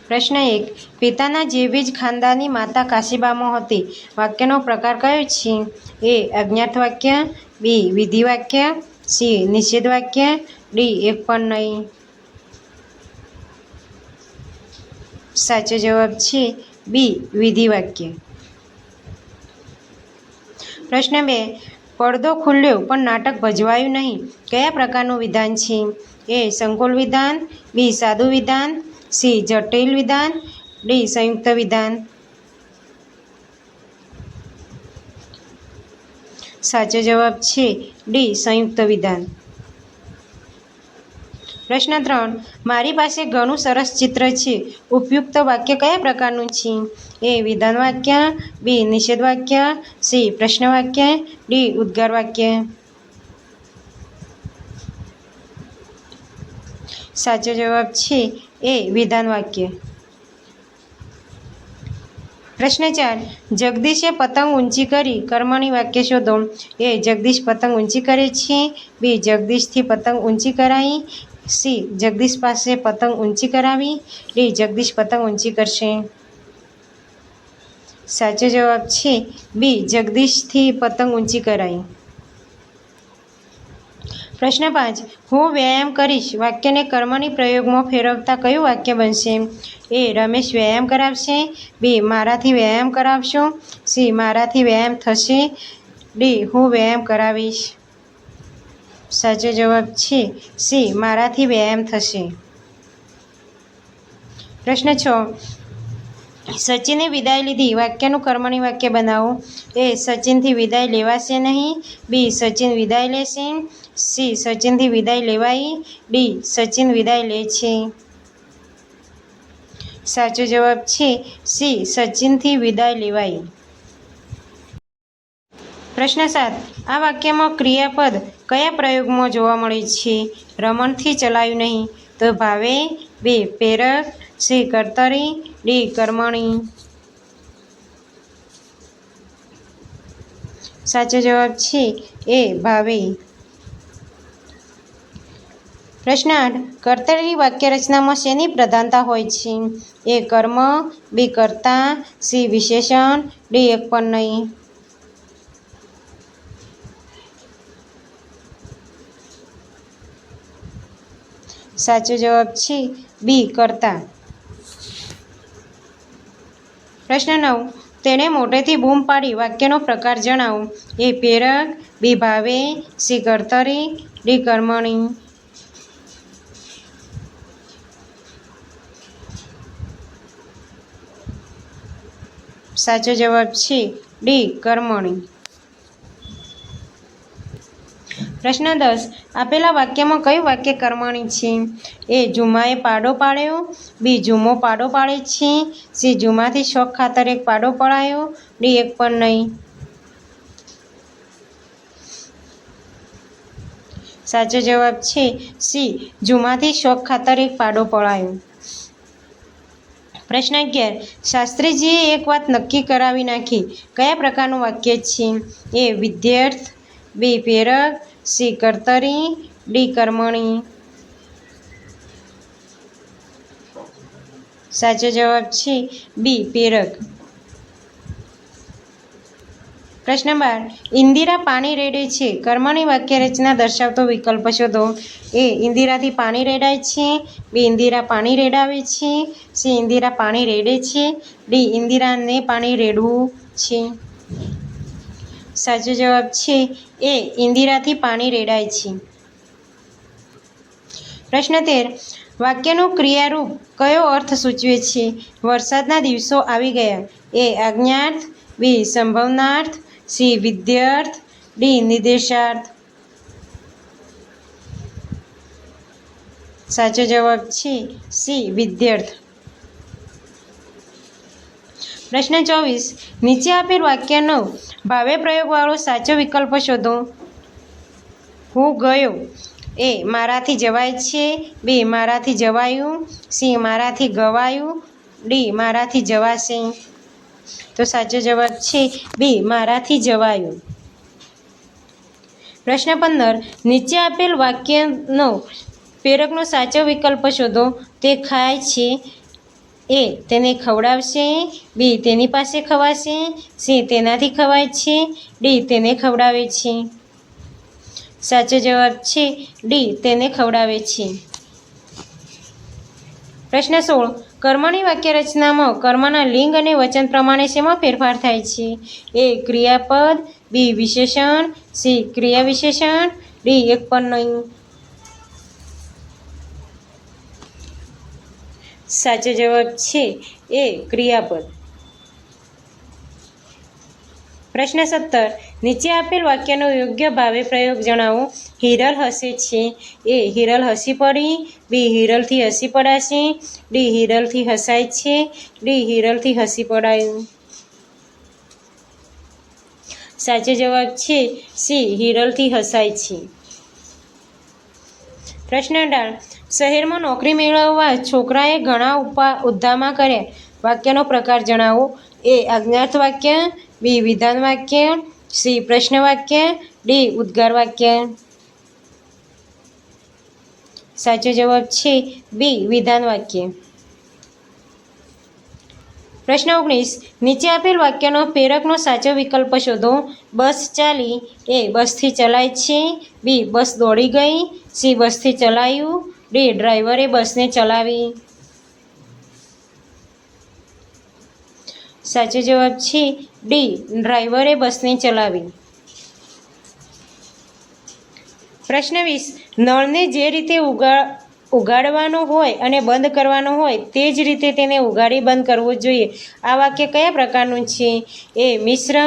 પ્રશ્ન 1. પિતાના જેવી જ ખાનદાની માતા કાશીબામાં હતી. વાક્યનો પ્રકાર કયો છે? એ. અજ્ઞાત વાક્ય, બી. વિધિ વાક્ય, સી. નિષેધ વાક્ય, ડી. એક પણ નહીં. સાચો જવાબ છે બી. વિધિ વાક્ય. પ્રશ્ન 2. પડદો ખુલ્યો પણ નાટક ભજવાયું નહીં. કયા પ્રકારનું વિધાન છે? એ. સંકુલ વિધાન, બી. સાદું વિધાન, સી. જટિલ વિધાન, ડી. સંયુક્ત વિધાન. સાચો જવાબ છે ડી. સંયુક્ત વિધાન. પ્રશ્ન 3. મારી પાસે ઘણું સરસ ચિત્ર છે. ઉપયુક્ત વાક્ય કયા પ્રકારનું છે? એ. વિધાન વાક્ય, બી. નિષેધ વાક્ય, સી. પ્રશ્ન વાક્ય, ડી. ઉદ્ગાર વાક્ય. સાચો જવાબ છે એ. વિધાન વાક્ય. પ્રશ્ન 4. જગદીશે પતંગ ઊંચી કરી. કર્મણી વાક્ય શોધો. એ. જગદીશ પતંગ ઊંચી કરે છે, બી. જગદીશથી પતંગ ઊંચી કરાઈ, સી. જગદીશ પાસે પતંગ ઊંચી કરાવી, ડી. જગદીશ પતંગ ઊંચી કરશે. સાચો જવાબ છે બી. જગદીશથી પતંગ ઊંચી કરાઈ. પ્રશ્ન 5. હું વ્યાયામ કરીશ. વાક્યને કર્મની પ્રયોગમાં ફેરવતા કયું વાક્ય બનશે? એ. રમેશ વ્યાયામ કરાવશે, બી. મારાથી વ્યાયામ કરાવશો, સી. મારાથી વ્યાયામ થશે, ડી. હું વ્યાયામ કરાવીશ. સાચો જવાબ છે સી. મારાથી વ્યાયામ થશે. પ્રશ્ન 6. સચિને વિદાય લીધી. વાક્યનું કર્મણી વાક્ય બનાવો. એ. સચિનથી વિદાય લેવાશે નહીં, બી. સચિન વિદાય લેશે, સી. સચિનથી વિદાય લેવાઈ, ડી. સચિન વિદાય લે છે. સાચો જવાબ છે સી. સચિનથી વિદાય લેવાઈ. પ્રશ્ન 7. આ વાક્યમાં ક્રિયાપદ કયા પ્રયોગમાં જોવા મળે છે? રમણથી ચલાયું નહીં. તો ભાવે, બી. પ્રેરક, સી. કર્તરી, ડી. કર્મણી. સાચો જવાબ છે એ. ભાવે. પ્રશ્ન 8. કર્તરી વાક્ય રચનામાં શેની પ્રધાનતા હોય છે? એ. કર્મ, બી. કર્તા, સી. વિશેષણ, ડી. એક પણ નહીં. સાચો જવાબ છે બી. કર્તા. પ્રશ્ન 9. તેણે મોટેથી બૂમ પાડી. વાક્યનો પ્રકાર જણાવો. એ. પ્રેરક, બી. ભાવે, સી. કર્તરી, ડી. કર્મણી. સાચો જવાબ છે ડી. કર્મણી. પ્રશ્ન 10. આપેલા વાક્યમાં કયું વાક્ય કર્મણી છે? એ. ઝુમ્માએ પાડો પાડ્યો, બી. ઝુમ્મો પાડો પાડે છે, સી. ઝુમ્માથી શોખ ખાતર એક પાડો પડાયો, ડી. એક પણ નહીં. સાચો જવાબ છે સી. ઝુમ્માથી શોખ ખાતર એક પાડો પડાયો. પ્રશ્ન 11. શાસ્ત્રીજીએ એક વાત નક્કી કરાવી નાખી. કયા પ્રકારનું વાક્ય છે? એ. વિધેયર્થ, બી. પ્રેરક, સી. કર્તરી, ડી. કર્મણી. સાચો જવાબ છે બી. પ્રેરક. પ્રશ્ન 12. ઇન્દિરા પાણી રેડે છે. કર્મણી વાક્ય રચના દર્શાવતો વિકલ્પ શોધો. એ. ઇન્દિરાથી પાણી રેડાય છે, બી. ઇન્દિરા પાણી રેડાવે છે, સી. ઇન્દિરા પાણી રેડે છે, ડી. ઇન્દિરાને પાણી રેડવું છે. સાચો જવાબ છે એ. ઇન્દિરાથી પાણી રેડાય છે. પ્રશ્ન 13. વાક્યનું ક્રિયારૂપ કયો અર્થ સૂચવે છે? વરસાદના દિવસો આવી ગયા. એ. આજ્ઞાર્થ, બી. સંભાવનાર્થ, સી. વિધેયાર્થ, ડી. નિર્દેશાર્થ. સાચો જવાબ છે સી. વિધેયાર્થ. પ્રશ્ન 24. નીચે આપેલ વાક્યનો ભાવે પ્રયોગવાળો સાચો વિકલ્પ શોધો. હું ગયો. એ. મારાથી જવાય છે, બી. મારાથી જવાયું, સી. મારાથી ગવાયું, ડી. મારાથી જવાશે. તો સાચો જવાબ છે બી. મારાથી જવાયું. પ્રશ્ન 15. નીચે આપેલ વાક્યનો પ્રેરકનો સાચો વિકલ્પ શોધો. તે ખાય છે, એ તેને ખવડાવશે, બી તેની પાસે ખવાશે, સી તેનાથી ખવાય છે, ડી તેને ખવડાવે છે. સાચો જવાબ છે ડી તેને ખવડાવે છે. પ્રશ્ન 16. કર્મની વાક્યરચનામાં કર્મના લિંગ અને વચન પ્રમાણે શેમાં ફેરફાર થાય છે? એ ક્રિયાપદ, બી વિશેષણ, સી ક્રિયા વિશેષણ, ડી એક પણ નહીં. સાચો જવાબ છે એ ક્રિયાપદ. પ્રશ્ન 17. નીચે આપેલ વાક્યનો યોગ્ય ભાવે પ્રયોગ જણાવો. હિરલ હસે છે. એ હિરલ હસી પડી, બી હિરલથી હસી પડાશે, ડી હિરલથી હસાય છે, ડી હિરલથી હસી પડાયું. સાચો જવાબ છે સી હિરલથી હસાય છે. પ્રશ્ન 18. શહેરમાં નોકરી મેળવવા છોકરાએ ઘણા ઉદ્ધામા કર્યા. વાક્યનો પ્રકાર જણાવો. એ આજ્ઞાર્થ વાક્ય, બી વિધાન વાક્ય, સી પ્રશ્ન વાક્ય, ડી ઉદ્ગાર વાક્ય. સાચો જવાબ છે બી વિધાન વાક્ય. પ્રશ્ન 19. નીચે આપેલ વાક્યનો પ્રેરકનો સાચો વિકલ્પ શોધો. બસ ચાલી. એ બસથી ચલાય છે, બી બસ દોડી ગઈ, સી બસથી ચલાયું, ડી ડ્રાઈવરે બસને ચલાવી. સાચો જવાબ છે ડી ડ્રાઈવરે બસને ચલાવી. પ્રશ્ન 20. નળને જે રીતે ઉગાડવાનો હોય અને બંધ કરવાનો હોય તે જ રીતે તેને ઉગાડી બંધ કરવો જોઈએ. આ વાક્ય કયા પ્રકારનું છે? એ મિશ્ર,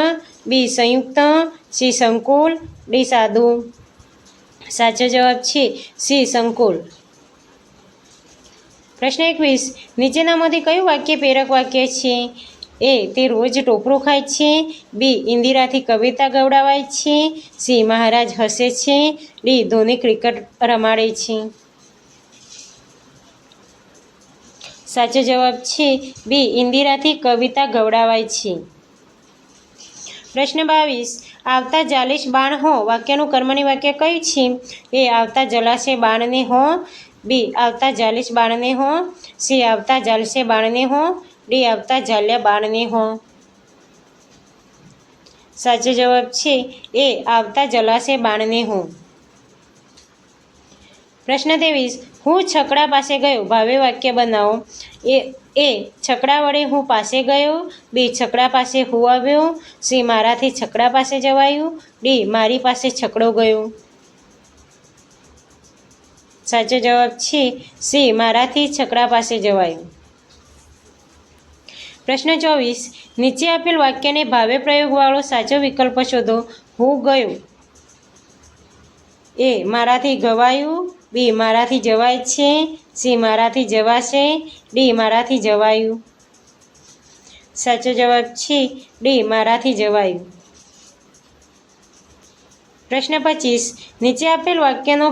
બી સંયુક્ત, સી સંકુલ, ડી સાદું. સાચો જવાબ છે સી સંકુલ. પ્રશ્ન 21. નીચેનામાંથી કયું વાક્ય પ્રેરક વાક્ય છે? એ તે રોજ ટોપરું ખાય છે, બી ઇન્દિરાથી કવિતા ગવડાવાય છે, સી મહારાજ હસે છે, ડી ધોની ક્રિકેટ રમાડે છે. સાચો જવાબ છે બી ઇન્દિરાથી કવિતા ગવડાવાય છે. પ્રશ્ન 22. આવતા જાલીશ બાણ હો વાક્યનું કર્મણી વાક્ય કયું છે? એ આવતા જલાશે બાણને હો, બી આવતા જાલીશ બાણને હો, સી આવતા જાલશે બાણને હો, ડી આવતા જાલ્યા બાણને હો. સાચો જવાબ છે એ આવતા જલાશે બાણને હો. પ્રશ્ન 23. હું છકડા પાસે ગયો ભાવે વાક્ય બનાવો. એ છકડા વડે હું પાસે ગયો, બી છકડા પાસે હું આવ્યો, સી મારાથી છકડા પાસે જવાયું, ડી મારી પાસે છકડો ગયો. સાચો જવાબ છે સી મારાથી છકડા પાસે જવાયું. પ્રશ્ન 24. નીચે આપેલ વાક્યને ભાવે પ્રયોગવાળો સાચો વિકલ્પ શોધો. હું ગયો. એ મારાથી ગવાયું, બી મારાથી જવાય છે, સી મારાથી જવાશે, ડી મારાથી જવાયું. સાચો જવાબ છે ડી મારાથી જવાયું. પ્રશ્ન 25. નીચે આપેલ વાક્યનો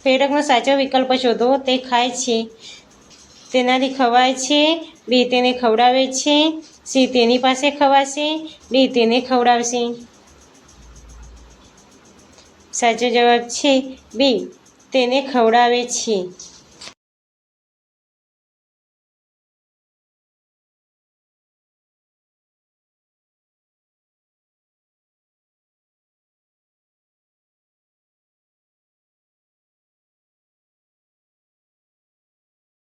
પ્રેરકનો સાચો વિકલ્પ શોધો. તે ખાય છે. તેનાથી ખવાય છે, બી તેને ખવડાવે છે, સી તેની પાસે ખવાશે, ડી તેને ખવડાવશે. સાચો જવાબ છે બી તેને ખવડાવે છે.